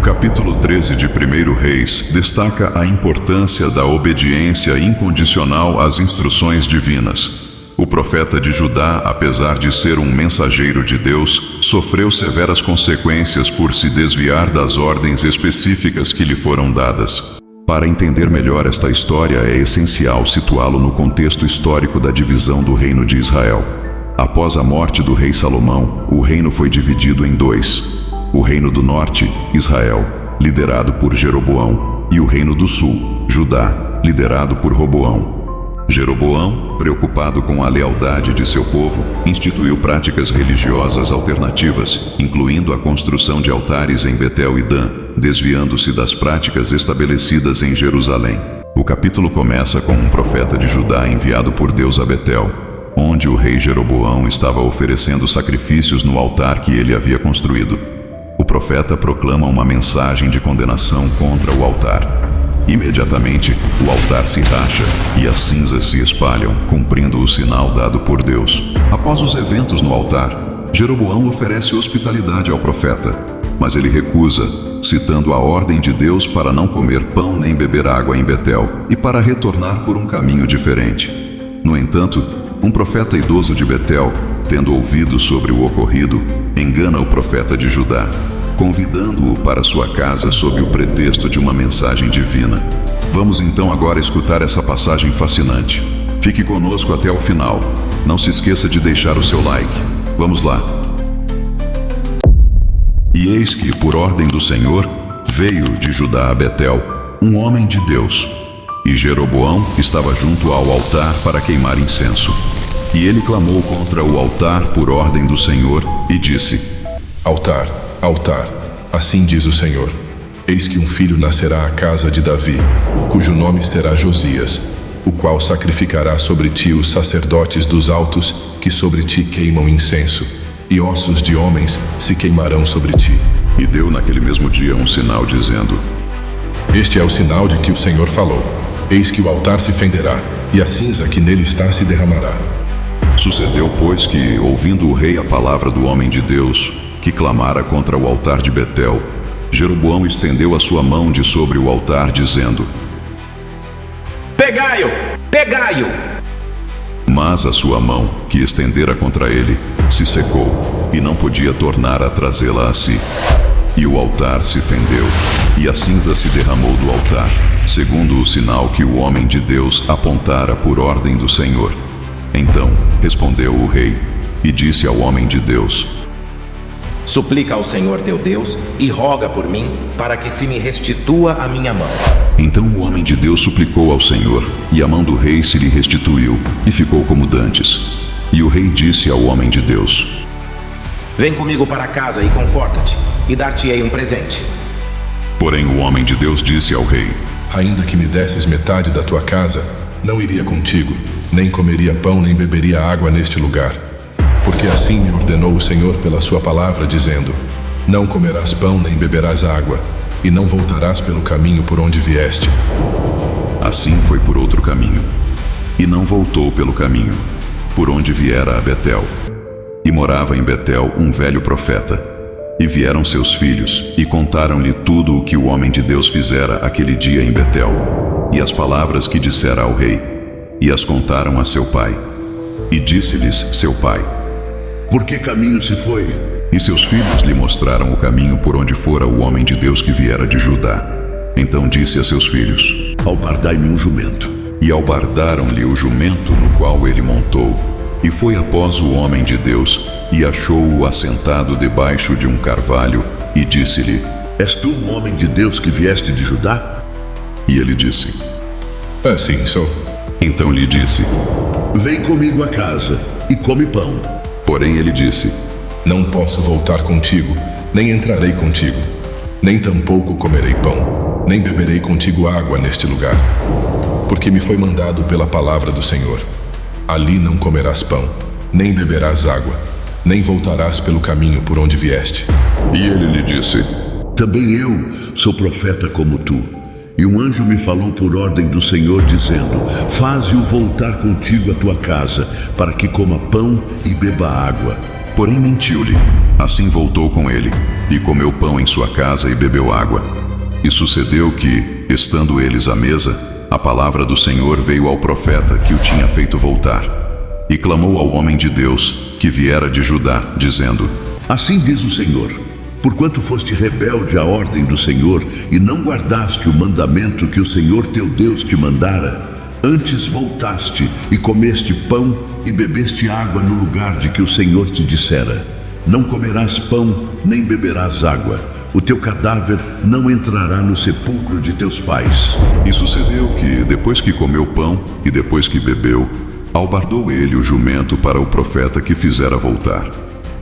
capítulo 13 de 1 Reis destaca a importância da obediência incondicional às instruções divinas. O profeta de Judá, apesar de ser um mensageiro de Deus, sofreu severas consequências por se desviar das ordens específicas que lhe foram dadas. Para entender melhor esta história, é essencial situá-lo no contexto histórico da divisão do reino de Israel. Após a morte do rei Salomão, o reino foi dividido em dois. O reino do norte, Israel, liderado por Jeroboão, e o reino do sul, Judá, liderado por Roboão. Jeroboão, preocupado com a lealdade de seu povo, instituiu práticas religiosas alternativas, incluindo a construção de altares em Betel e Dan, desviando-se das práticas estabelecidas em Jerusalém. O capítulo começa com um profeta de Judá enviado por Deus a Betel, onde o rei Jeroboão estava oferecendo sacrifícios no altar que ele havia construído. O profeta proclama uma mensagem de condenação contra o altar. Imediatamente, o altar se racha e as cinzas se espalham, cumprindo o sinal dado por Deus. Após os eventos no altar, Jeroboão oferece hospitalidade ao profeta, mas ele recusa, citando a ordem de Deus para não comer pão nem beber água em Betel e para retornar por um caminho diferente. No entanto, um profeta idoso de Betel, tendo ouvido sobre o ocorrido, engana o profeta de Judá, convidando-o para sua casa sob o pretexto de uma mensagem divina. Vamos então agora escutar essa passagem fascinante. Fique conosco até o final. Não se esqueça de deixar o seu like. Vamos lá. E eis que, por ordem do Senhor, veio de Judá a Betel um homem de Deus. E Jeroboão estava junto ao altar para queimar incenso. E ele clamou contra o altar por ordem do Senhor e disse: Altar, altar, assim diz o Senhor: eis que um filho nascerá à casa de Davi, cujo nome será Josias, o qual sacrificará sobre ti os sacerdotes dos altos, que sobre ti queimam incenso, e ossos de homens se queimarão sobre ti. E deu naquele mesmo dia um sinal, dizendo: Este é o sinal de que o Senhor falou: eis que o altar se fenderá, e a cinza que nele está se derramará. Sucedeu, pois, que, ouvindo o rei a palavra do homem de Deus, que clamara contra o altar de Betel, Jeroboão estendeu a sua mão de sobre o altar, dizendo: Pegai-o! Pegai-o! Mas a sua mão, que estendera contra ele, se secou, e não podia tornar a trazê-la a si. E o altar se fendeu, e a cinza se derramou do altar, segundo o sinal que o homem de Deus apontara por ordem do Senhor. Então respondeu o rei, e disse ao homem de Deus: Suplica ao Senhor teu Deus e roga por mim, para que se me restitua a minha mão. Então o homem de Deus suplicou ao Senhor, e a mão do rei se lhe restituiu, e ficou como dantes. E o rei disse ao homem de Deus: Vem comigo para casa e conforta-te, e dar-te-ei um presente. Porém o homem de Deus disse ao rei: Ainda que me desses metade da tua casa, não iria contigo, nem comeria pão nem beberia água neste lugar. Porque assim me ordenou o Senhor pela sua palavra, dizendo: Não comerás pão nem beberás água, e não voltarás pelo caminho por onde vieste. Assim foi por outro caminho, e não voltou pelo caminho, por onde viera a Betel. E morava em Betel um velho profeta. E vieram seus filhos, e contaram-lhe tudo o que o homem de Deus fizera aquele dia em Betel, e as palavras que dissera ao rei, e as contaram a seu pai. E disse-lhes seu pai: Por que caminho se foi? E seus filhos lhe mostraram o caminho por onde fora o homem de Deus que viera de Judá. Então disse a seus filhos: Albardai-me um jumento. E albardaram-lhe o jumento no qual ele montou. E foi após o homem de Deus, e achou-o assentado debaixo de um carvalho, e disse-lhe: És tu o homem de Deus que vieste de Judá? E ele disse: Sim, sou. Então lhe disse: Vem comigo a casa, e come pão. Porém ele disse: Não posso voltar contigo, nem entrarei contigo, nem tampouco comerei pão, nem beberei contigo água neste lugar. Porque me foi mandado pela palavra do Senhor: Ali não comerás pão, nem beberás água, nem voltarás pelo caminho por onde vieste. E ele lhe disse: Também eu sou profeta como tu. E um anjo me falou por ordem do Senhor, dizendo: Faze-o voltar contigo à tua casa, para que coma pão e beba água. porém mentiu-lhe. Assim voltou com ele, e comeu pão em sua casa e bebeu água. E sucedeu que, estando eles à mesa, a palavra do Senhor veio ao profeta que o tinha feito voltar. E clamou ao homem de Deus, que viera de Judá, dizendo: Assim diz o Senhor: porquanto foste rebelde à ordem do Senhor e não guardaste o mandamento que o Senhor teu Deus te mandara, antes voltaste e comeste pão e bebeste água no lugar de que o Senhor te dissera: não comerás pão nem beberás água, o teu cadáver não entrará no sepulcro de teus pais. E sucedeu que, depois que comeu pão e depois que bebeu, albardou ele o jumento para o profeta que fizera voltar.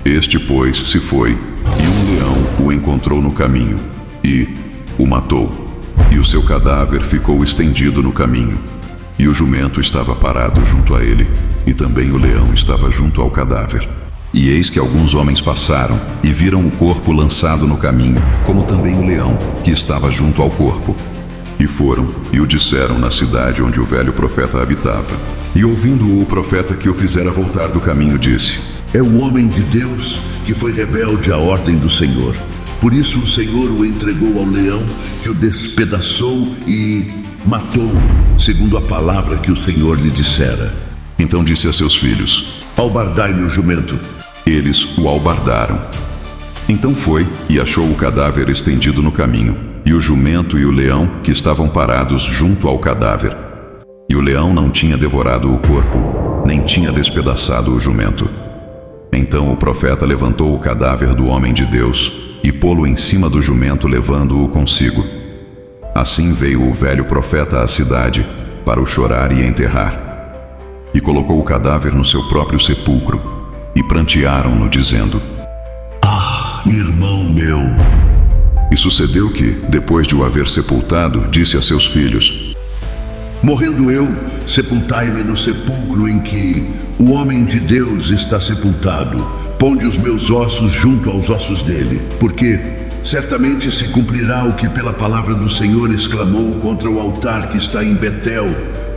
Este, pois, se foi, e um leão o encontrou no caminho, e o matou. E o seu cadáver ficou estendido no caminho. E o jumento estava parado junto a ele, e também o leão estava junto ao cadáver. E eis que alguns homens passaram, e viram o corpo lançado no caminho, como também o leão, que estava junto ao corpo. E foram, e o disseram na cidade onde o velho profeta habitava. E ouvindo-o o profeta que o fizera voltar do caminho, disse: É o homem de Deus que foi rebelde à ordem do Senhor. Por isso o Senhor o entregou ao leão, que o despedaçou e matou, segundo a palavra que o Senhor lhe dissera. Então disse a seus filhos: Albardai-me o jumento. Eles o albardaram. Então foi e achou o cadáver estendido no caminho, e o jumento e o leão que estavam parados junto ao cadáver. E o leão não tinha devorado o corpo, nem tinha despedaçado o jumento. Então o profeta levantou o cadáver do homem de Deus e pô-lo em cima do jumento, levando-o consigo. Assim veio o velho profeta à cidade para o chorar e enterrar. E colocou o cadáver no seu próprio sepulcro, e prantearam-no, dizendo: Ah, irmão meu! E sucedeu que, depois de o haver sepultado, disse a seus filhos: Morrendo eu, sepultai-me no sepulcro em que o homem de Deus está sepultado. Ponde os meus ossos junto aos ossos dele, porque certamente se cumprirá o que pela palavra do Senhor exclamou contra o altar que está em Betel,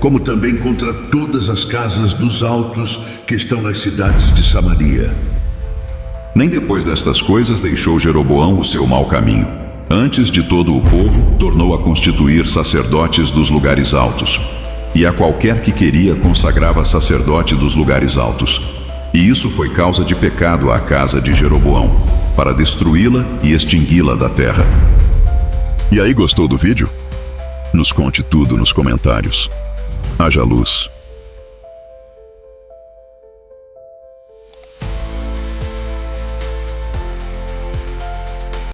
como também contra todas as casas dos altos que estão nas cidades de Samaria. Nem depois destas coisas deixou Jeroboão o seu mau caminho. Antes de todo o povo, tornou a constituir sacerdotes dos lugares altos. E a qualquer que queria consagrava sacerdote dos lugares altos. E isso foi causa de pecado à casa de Jeroboão, para destruí-la e extingui-la da terra. E aí, gostou do vídeo? Nos conte tudo nos comentários. Haja luz.